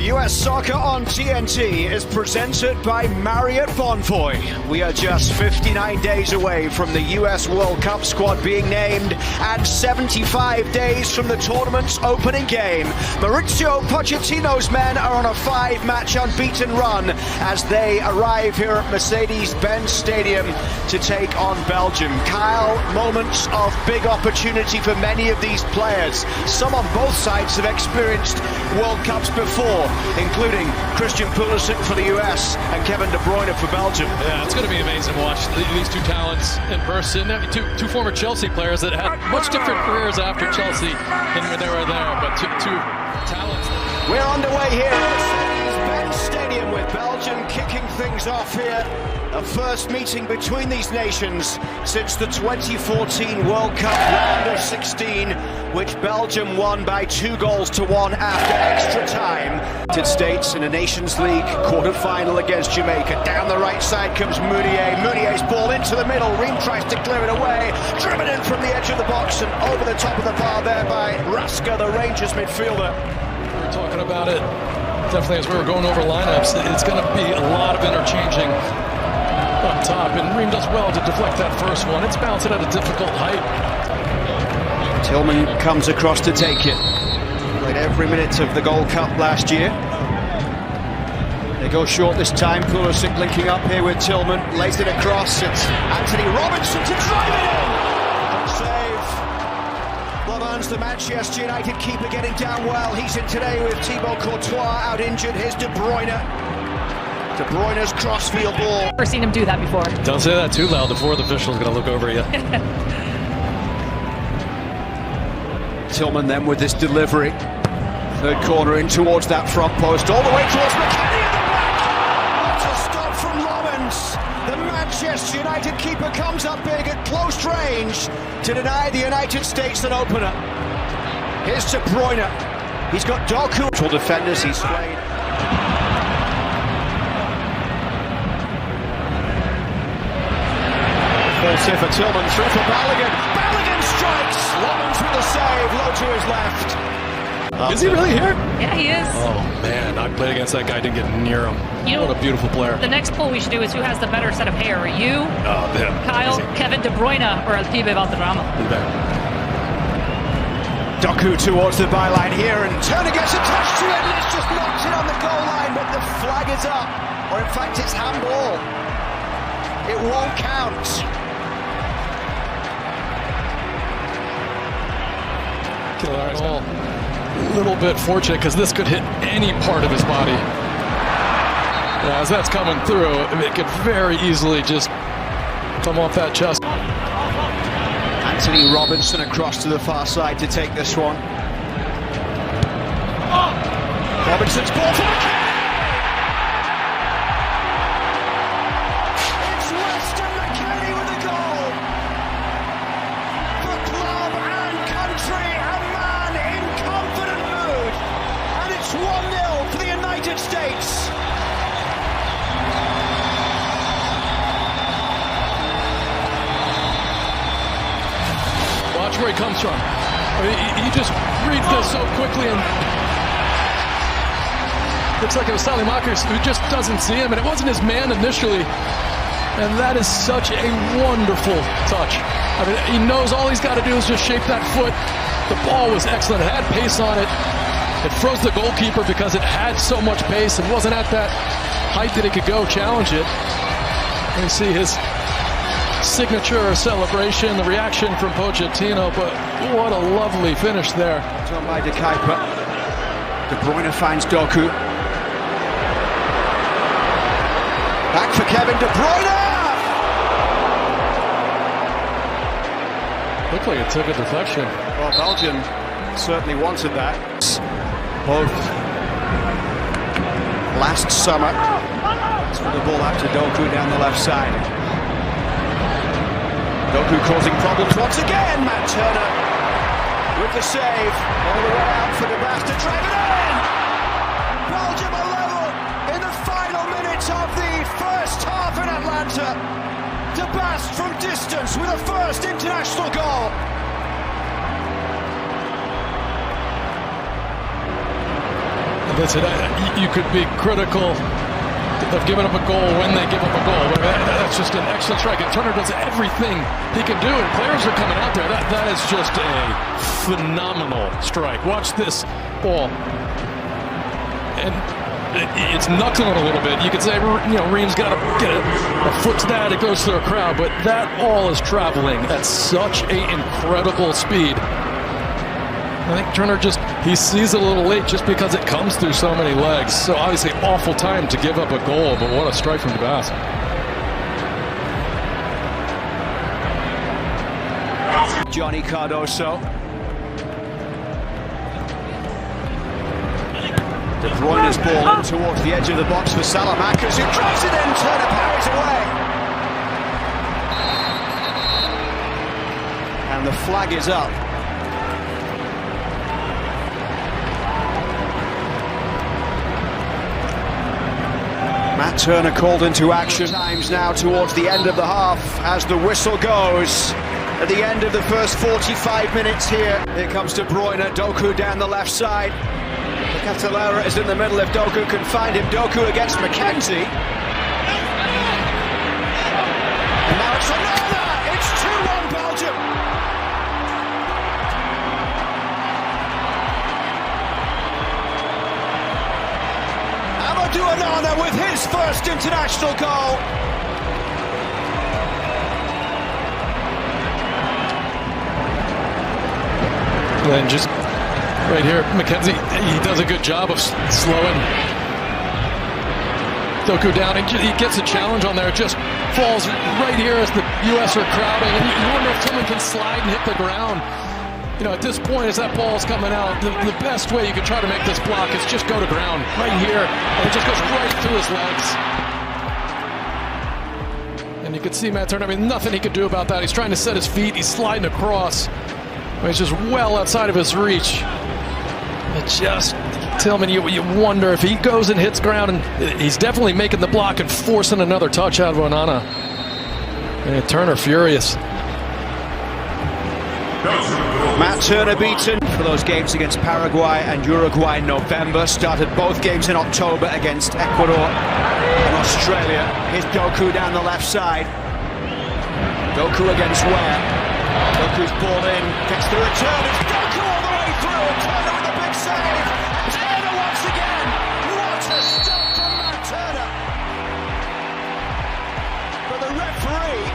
US Soccer on TNT is presented by Marriott Bonvoy. We are just 59 days away from the US World Cup squad being named and 75 days from the tournament's opening game. Mauricio Pochettino's men are on a 5-match unbeaten run as they arrive here at Mercedes-Benz Stadium to take on Belgium. Kyle, moments of big opportunity for many of these players. Some on both sides have experienced World Cups before, including Christian Pulisic for the US and Kevin De Bruyne for Belgium. Yeah, it's going to be amazing to watch these two talents in person. I mean, two former Chelsea players that had much different careers after Chelsea than when they were there, but two talents. We're underway here at Mercedes-Benz Stadium with Belgium kicking things off here. A first meeting between these nations since the 2014 World Cup round of 16, which Belgium won by 2-1 after extra time. United States in a Nations League quarter-final against Jamaica. Down the right side comes Mounier. Mounier's ball into the middle. Ream tries to clear it away. Driven in from the edge of the box and over the top of the bar there by Raska, the Rangers midfielder. We were talking about it definitely as we were going over lineups. It's going to be a lot of interchanging up top, and Ream does well to deflect that first one. It's bouncing at a difficult height. Tillman comes across to take it. Played every minute of the Gold Cup last year. They go short this time. Pulisic linking up here with Tillman. Lays it across. It's Anthony Robinson to drive it in. Good save. Lovans, the Manchester United keeper, getting down well. He's in today with Thibaut Courtois out injured. Here's De Bruyne. De Bruyne's crossfield ball. Never seen him do that before. Don't say that too loud. The fourth official is going to look over you. Tillman then with this delivery. Third corner in towards that front post. All the way towards McKennie at the back. What a stop from Lovans. The Manchester United keeper comes up big at close range to deny the United States an opener. Here's De Bruyne. He's got Doku. Defenders, he's swayed. Full for Tillman, through for Balogun. Balogun strikes! Lovans with a save, low to his left. Is he really here? Yeah, he is. Oh man, I played against that guy, didn't get near him. What a beautiful player. The next poll we should do is who has the better set of hair. You, him. Kyle, Easy. Kevin De Bruyne, or El Pibe Valderrama. Doku towards the byline here, and Turner gets attached to it, and it's just knocked in on the goal line, but the flag is up. Or in fact, it's handball. It won't count. A little bit fortunate because this could hit any part of his body. Yeah, as that's coming through, it could very easily just come off that chest. Anthony Robinson across to the far side to take this one. Robinson's ball for McKennie! It's Weston McKennie with a goal! For club and country, a man in confident mood. And it's 1-0 for the United States. Watch where he comes from. He just reads this so quickly, and looks like it was Salimakers who just doesn't see him, and it wasn't his man initially. And that is such a wonderful touch. I mean, he knows all he's got to do is just shape that foot. The ball was excellent. It had pace on it. It froze the goalkeeper because it had so much pace. It wasn't at that height that it could go challenge it. And you see his signature celebration, the reaction from Pochettino, but what a lovely finish there. Done by De Kuyper. De Bruyne finds Doku. Back for Kevin De Bruyne! Looked like it took a deflection. Well, Belgium certainly wanted that. Both last summer. Threw the ball out to Doku down the left side. Doku causing problems once again. Matt Turner with the save. All the way out for the Bas to drive it in. Belgium are level in the final minutes of the first half in Atlanta. De Bas from distance with a first international goal. Listen, you could be critical of giving up a goal when they give up a goal. But that's just an excellent strike. And Turner does everything he can do, and players are coming out there. That is just a phenomenal strike. Watch this ball. And it's knuckling a little bit. You could say, Ream's got to get a foot to that. It goes through a crowd, but that ball is traveling at such an incredible speed. I think Turner he sees it a little late just because it comes through so many legs. So obviously awful time to give up a goal, but what a strike from DeBass. Johnny Cardoso. De Bruyne's ball in towards the edge of the box for Salamanca's, who drives it in, Turner parries away. And the flag is up. Matt Turner called into action. Times now towards the end of the half as the whistle goes. At the end of the first 45 minutes here. Here comes De Bruyne, Doku down the left side. Catalera is in the middle if Doku can find him. Doku against McKenzie. And now it's another! It's 2-1 Belgium! Amadou Onana with his first international goal. And just right here, McKenzie, he does a good job of slowing Doku down. He gets a challenge on there. It just falls right here as the U.S. are crowding. And you wonder if someone can slide and hit the ground. At this point, as that ball's coming out, the best way you can try to make this block is just go to ground right here. And it just goes right through his legs. And you can see Matt Turner, nothing he could do about that. He's trying to set his feet. He's sliding across. It's just well outside of his reach. It just, Tillman, you wonder if he goes and hits ground, and he's definitely making the block and forcing another touch out of Onana. And Turner furious. Matt Turner beaten for those games against Paraguay and Uruguay in November. Started both games in October against Ecuador and Australia. Here's Doku down the left side. Doku against Ware. Doku's ball in, gets the return, it's Doku all the way through, Turner with a big save, Turner once again, what a stop from Matt Turner. But the referee,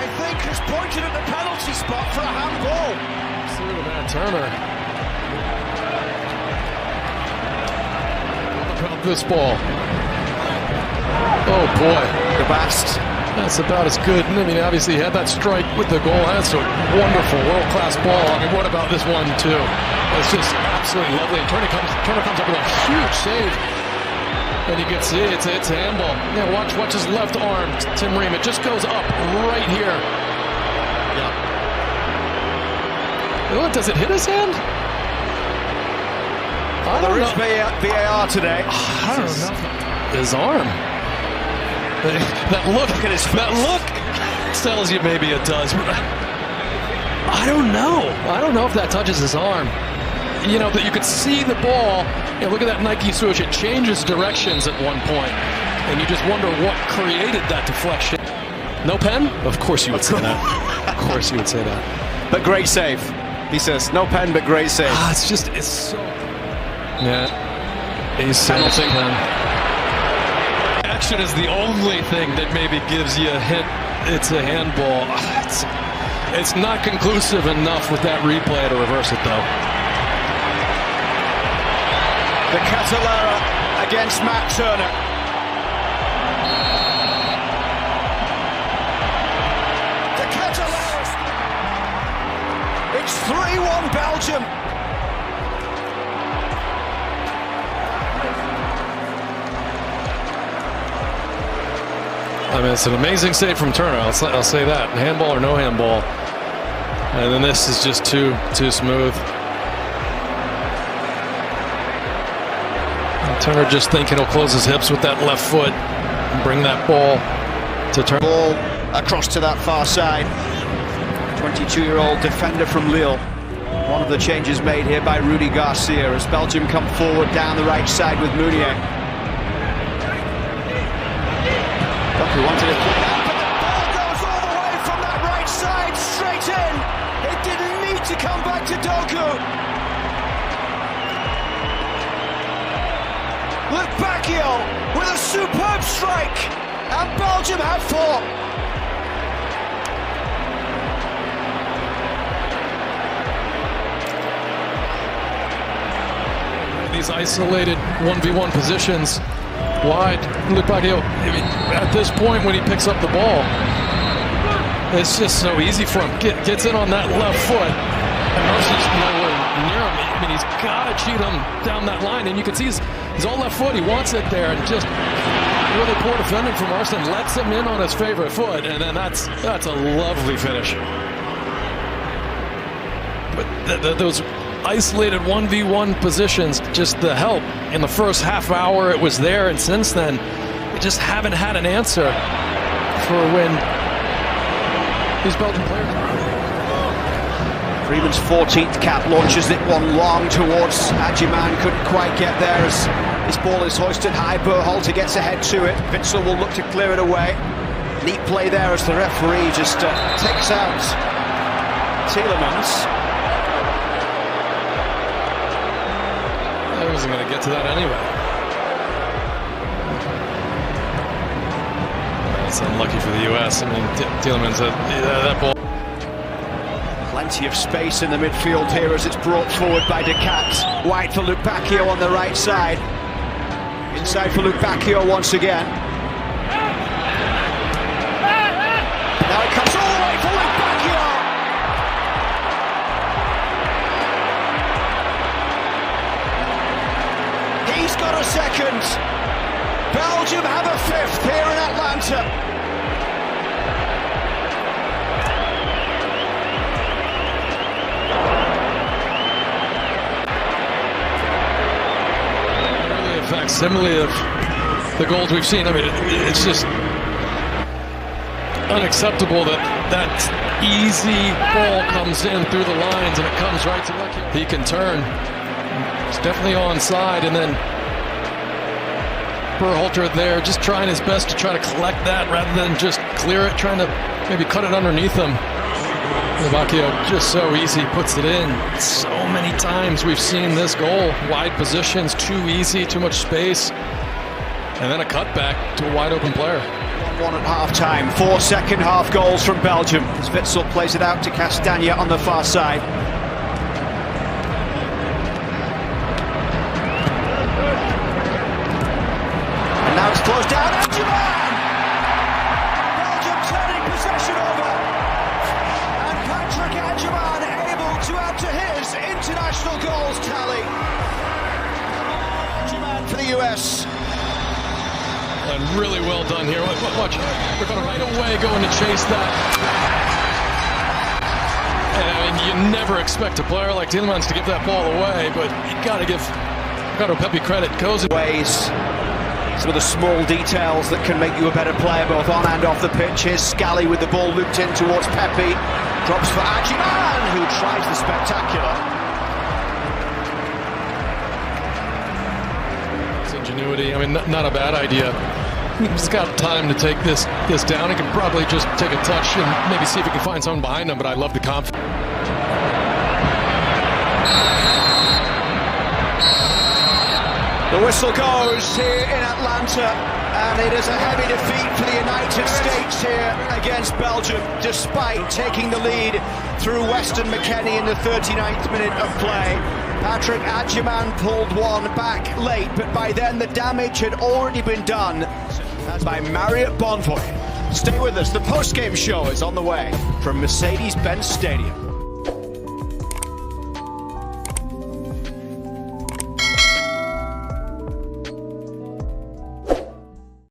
I think, has pointed at the penalty spot for a handball. See Matt Turner. What about this ball? Oh boy. The best. That's about as good. Obviously he had that strike with the goal. That's a wonderful, world-class ball. What about this one, too? It's just absolutely lovely. And Turner comes up with a huge save. And you can see it's a handball. Yeah, watch his left arm, Tim Ream. It just goes up right here. Yeah. Does it hit his hand? There is VAR today. I don't know. His arm. That look tells you maybe it does. I don't know. I don't know if that touches his arm. That you could see the ball. Look at that Nike swoosh. It changes directions at one point, and you just wonder what created that deflection. No pen? Of course you would say that. Of course you would say that. But great save. He says, no pen, but great save. It's so... Yeah. He's penalty. Action is the only thing that maybe gives you a hint it's a handball. It's not conclusive enough with that replay to reverse it, though. The Catalera against Matt Turner. The Catalera. It's 3-1 Belgium. It's an amazing save from Turner. I'll say that. Handball or no handball. And then this is just too smooth. And Turner just thinking he'll close his hips with that left foot and bring that ball to Turner. Ball across to that far side. 22-year-old defender from Lille. One of the changes made here by Rudy Garcia as Belgium come forward down the right side with Meunier. Doku wanted it played out, but the ball goes all the way from that right side straight in. It didn't need to come back to Doku. Luke Bacchio with a superb strike, and Belgium have four. These isolated 1v1 positions wide. Luke Bacchio, I mean, at this point when he picks up the ball, it's just so easy for him. Gets in on that left foot, and Mercy's nowhere near him. I mean, he's got to cheat him down that line, and you can see he's all left foot. He wants it there, and just really poor defending from Arsene lets him in on his favorite foot, and then that's a lovely finish. But those isolated 1v1 positions, just the help in the first half hour it was there, and since then we just haven't had an answer for when these Belgian players. Freeman's 14th cap launches it one long towards Adjiman, couldn't quite get there as this ball is hoisted high. Berhalter gets ahead to it. Witsel will look to clear it away. Neat play there as the referee just takes out Tielemans. I wasn't going to get to that anyway. It's unlucky for the US. I mean, Tielemans, that ball. Plenty of space in the midfield here as it's brought forward by De Cat. Wide for Luke Bacchio on the right side. Inside for Luke Bacchio once again. Now it comes all the way for Luke Bacchio. He's got a second. Belgium have a fifth here in Atlanta. Facsimile of the goals we've seen. I mean, it's just unacceptable that easy ball comes in through the lines and it comes right to Bacchio. He can turn. It's definitely onside, and then Berhalter there just trying his best to try to collect that rather than just clear it, trying to maybe cut it underneath him. Bacchio just so easy, puts it in. So many times we've seen this goal. Wide positions, too easy, too much space. And then a cutback to a wide open player. 1-1 at half-time. 4 second-half goals from Belgium. As Witsel plays it out to Castagna on the far side. And now it's closed down. Adjiman! Belgium turning possession over. Adjiman able to add to his international goals tally. Adjiman for the US. And really well done here. Watch, we're going to right away going to chase that. And I mean, you never expect a player like Tielemans to give that ball away, but you got to give Pepe credit. Goes in ways. Some of the small details that can make you a better player both on and off the pitch. Here's Scally with the ball looped in towards Pepe. Drops for Adjiman, who tries the spectacular. It's ingenuity. I mean, not a bad idea. He's got time to take this down. He can probably just take a touch and maybe see if he can find someone behind him, but I love the confidence. The whistle goes here in Atlanta, and it is a heavy defeat for the United States here against Belgium, despite taking the lead through Weston McKennie in the 39th minute of play. Patrick Adjiman pulled one back late, but by then the damage had already been done. That's by Marriott Bonvoy. Stay with us, the post-game show is on the way from Mercedes-Benz Stadium.